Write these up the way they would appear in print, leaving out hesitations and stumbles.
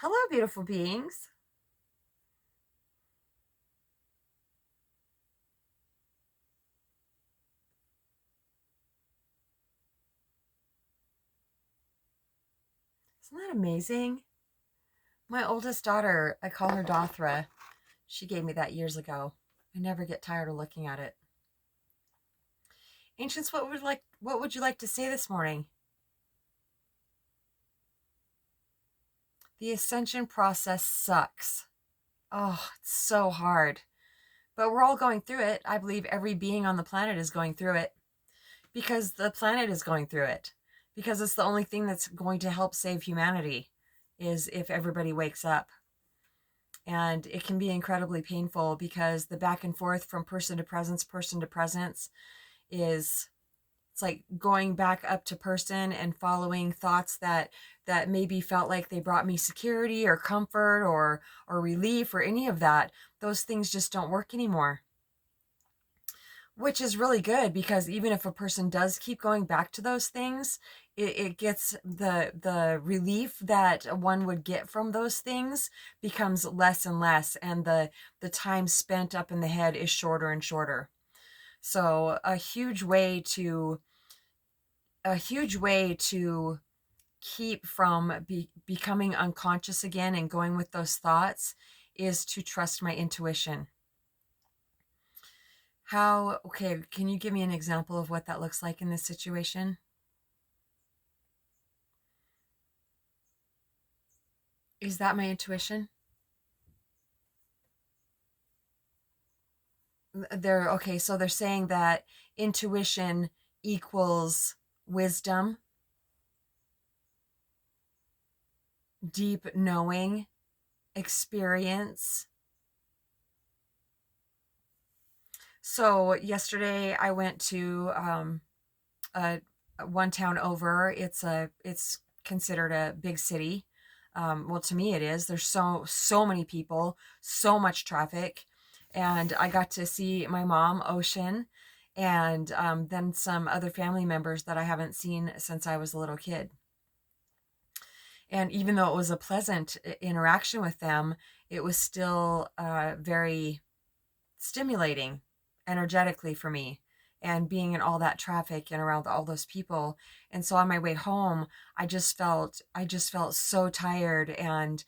Hello, beautiful beings. Isn't that amazing? My oldest daughter, I call her Dothra. She gave me that years ago. I never get tired of looking at it. Ancients, what would you like to say this morning? The ascension process sucks. Oh, it's so hard. But we're all going through it. I believe every being on the planet is going through it because the planet is going through it. Because it's the only thing that's going to help save humanity is if everybody wakes up. And it can be incredibly painful because the back and forth from person to presence is, it's like going back up to person and following thoughts that maybe felt like they brought me security or comfort or relief or any of that. Those things just don't work anymore, which is really good because even if a person does keep going back to those things, it gets the relief that one would get from those things becomes less and less, and the time spent up in the head is shorter and shorter. So a huge way to keep from becoming unconscious again and going with those thoughts is to trust my intuition. Okay, can you give me an example of what that looks like in this situation? Is that my intuition? Okay, so they're saying that intuition equals wisdom, deep knowing, experience. So yesterday I went to a one town over. It's considered a big city. Well, to me it is. There's so many people, so much traffic, and I got to see my mom, Ocean, and then some other family members that I haven't seen since I was a little kid. And even though it was a pleasant interaction with them, it was still very stimulating energetically for me, and being in all that traffic and around all those people. And so on my way home, I just felt so tired and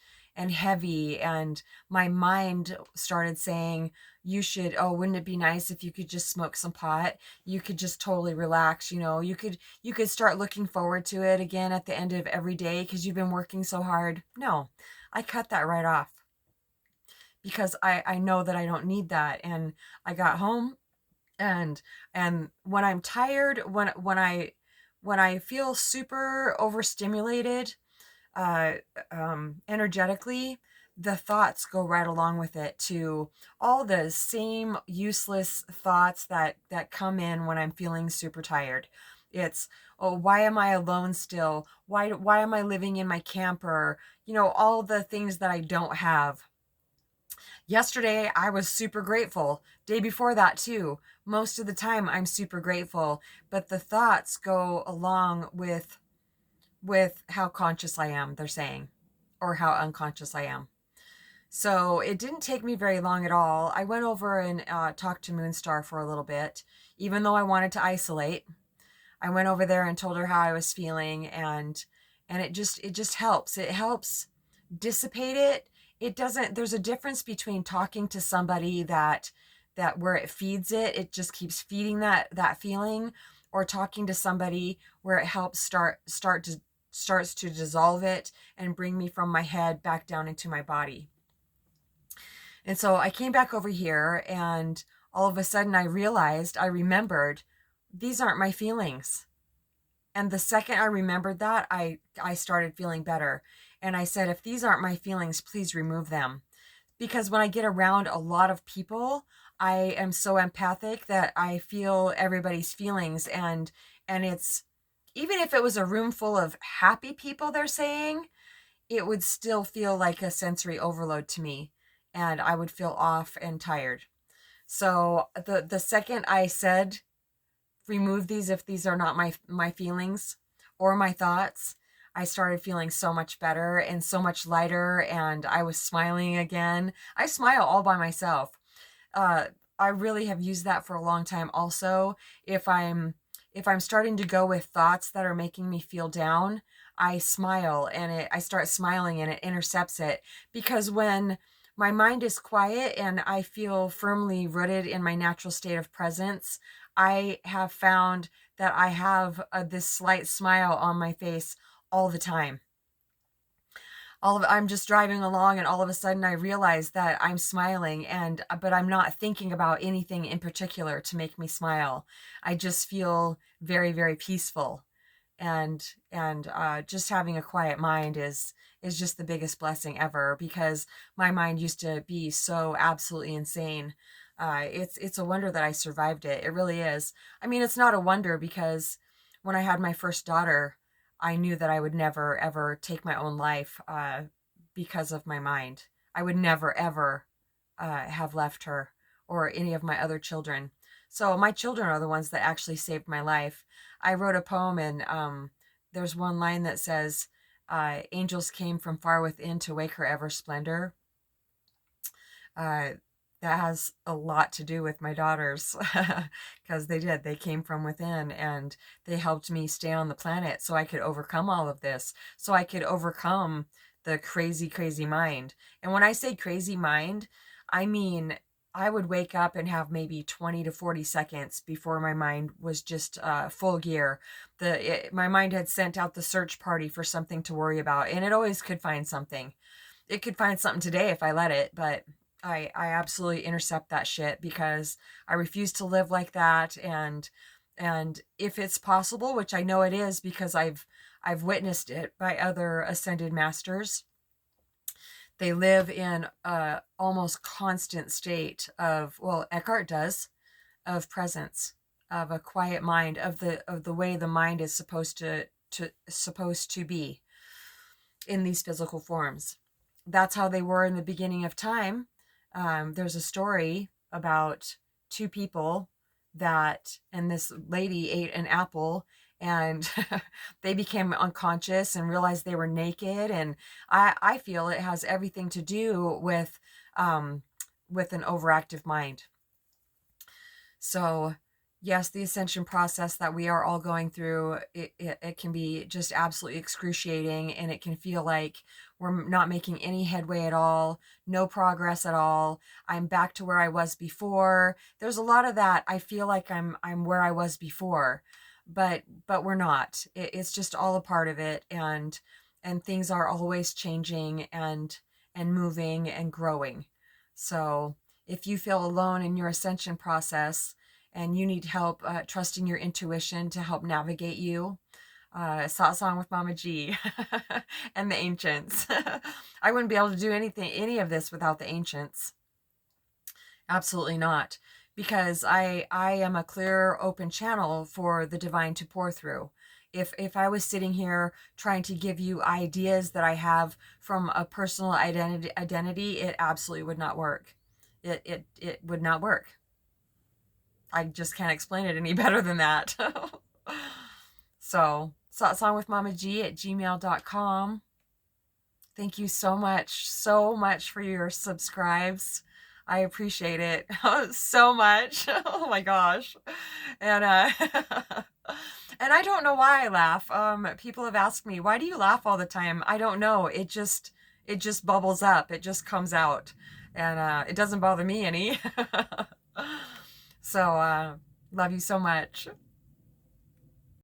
heavy, and my mind started saying, wouldn't it be nice if you could just smoke some pot? You could just totally relax, you could start looking forward to it again at the end of every day because you've been working so hard. No, I cut that right off because I know that I don't need that. And I got home, and when I'm tired, when I feel super overstimulated, uh, energetically, the thoughts go right along with it to all the same useless thoughts that come in when I'm feeling super tired. It's, oh, why am I alone still? Why am I living in my camper? All the things that I don't have. Yesterday, I was super grateful. Day before that, too. Most of the time, I'm super grateful. But the thoughts go along with how conscious I am, they're saying, or how unconscious I am. So it didn't take me very long at all. I went over and talked to Moonstar for a little bit, even though I wanted to isolate. I went over there and told her how I was feeling, and it just helps. It helps dissipate it. It doesn't There's a difference between talking to somebody that where it feeds it just keeps feeding that feeling, or talking to somebody where it helps starts to dissolve it and bring me from my head back down into my body. And so I came back over here, and all of a sudden I remembered these aren't my feelings. And the second I remembered that, I started feeling better. And I said, if these aren't my feelings, please remove them. Because when I get around a lot of people, I am so empathic that I feel everybody's feelings, and it's, even if it was a room full of happy people, they're saying, it would still feel like a sensory overload to me, and I would feel off and tired. So the second I said, remove these if these are not my feelings or my thoughts, I started feeling so much better and so much lighter, and I was smiling again. I smile all by myself. uh, I really have used that for a long time also. If I'm if I'm starting to go with thoughts that are making me feel down, I smile, and I start smiling and it intercepts it, because when my mind is quiet and I feel firmly rooted in my natural state of presence, I have found that I have this slight smile on my face all the time. I'm just driving along, and all of a sudden I realize that I'm smiling, and but I'm not thinking about anything in particular to make me smile. I just feel very, very peaceful, and just having a quiet mind is just the biggest blessing ever, because my mind used to be so absolutely insane. It's a wonder that I survived it. It really is. I mean, it's not a wonder, because when I had my first daughter, I knew that I would never ever take my own life, because of my mind. I would never ever have left her or any of my other children. So my children are the ones that actually saved my life. I wrote a poem, and there's one line that says, "Angels came from far within to wake her ever splendor." Uh, that has a lot to do with my daughters, because they did. They came from within, and they helped me stay on the planet so I could overcome all of this, so I could overcome the crazy, crazy mind. And when I say crazy mind, I mean I would wake up and have maybe 20 to 40 seconds before my mind was just full gear. My mind had sent out the search party for something to worry about, and it always could find something. It could find something today if I let it, but I absolutely intercept that shit, because I refuse to live like that. And if it's possible, which I know it is, because I've witnessed it by other ascended masters, they live in a almost constant state of, well, Eckhart does, of presence, of a quiet mind, of the way the mind is supposed to be in these physical forms. That's how they were in the beginning of time. There's a story about two people and this lady ate an apple, and they became unconscious and realized they were naked. And I feel it has everything to do with an overactive mind. So, yes, the ascension process that we are all going through, it can be just absolutely excruciating, and it can feel like we're not making any headway at all, no progress at all. I'm back to where I was before. There's a lot of that. I feel like I'm where I was before, but we're not. It's just all a part of it, and things are always changing and moving and growing. So, if you feel alone in your ascension process and you need help trusting your intuition to help navigate you, satsang with Mama G and the ancients. I wouldn't be able to do any of this without the ancients. Absolutely not. Because I am a clear, open channel for the divine to pour through. If I was sitting here trying to give you ideas that I have from a personal identity, it absolutely would not work. It would not work. I just can't explain it any better than that. So, satsangwithmamaG@gmail.com. Thank you so much for your subscribes. I appreciate it so much. Oh my gosh. And and I don't know why I laugh. People have asked me, "Why do you laugh all the time?" I don't know. It just bubbles up. It just comes out. And it doesn't bother me any. So, love you so much.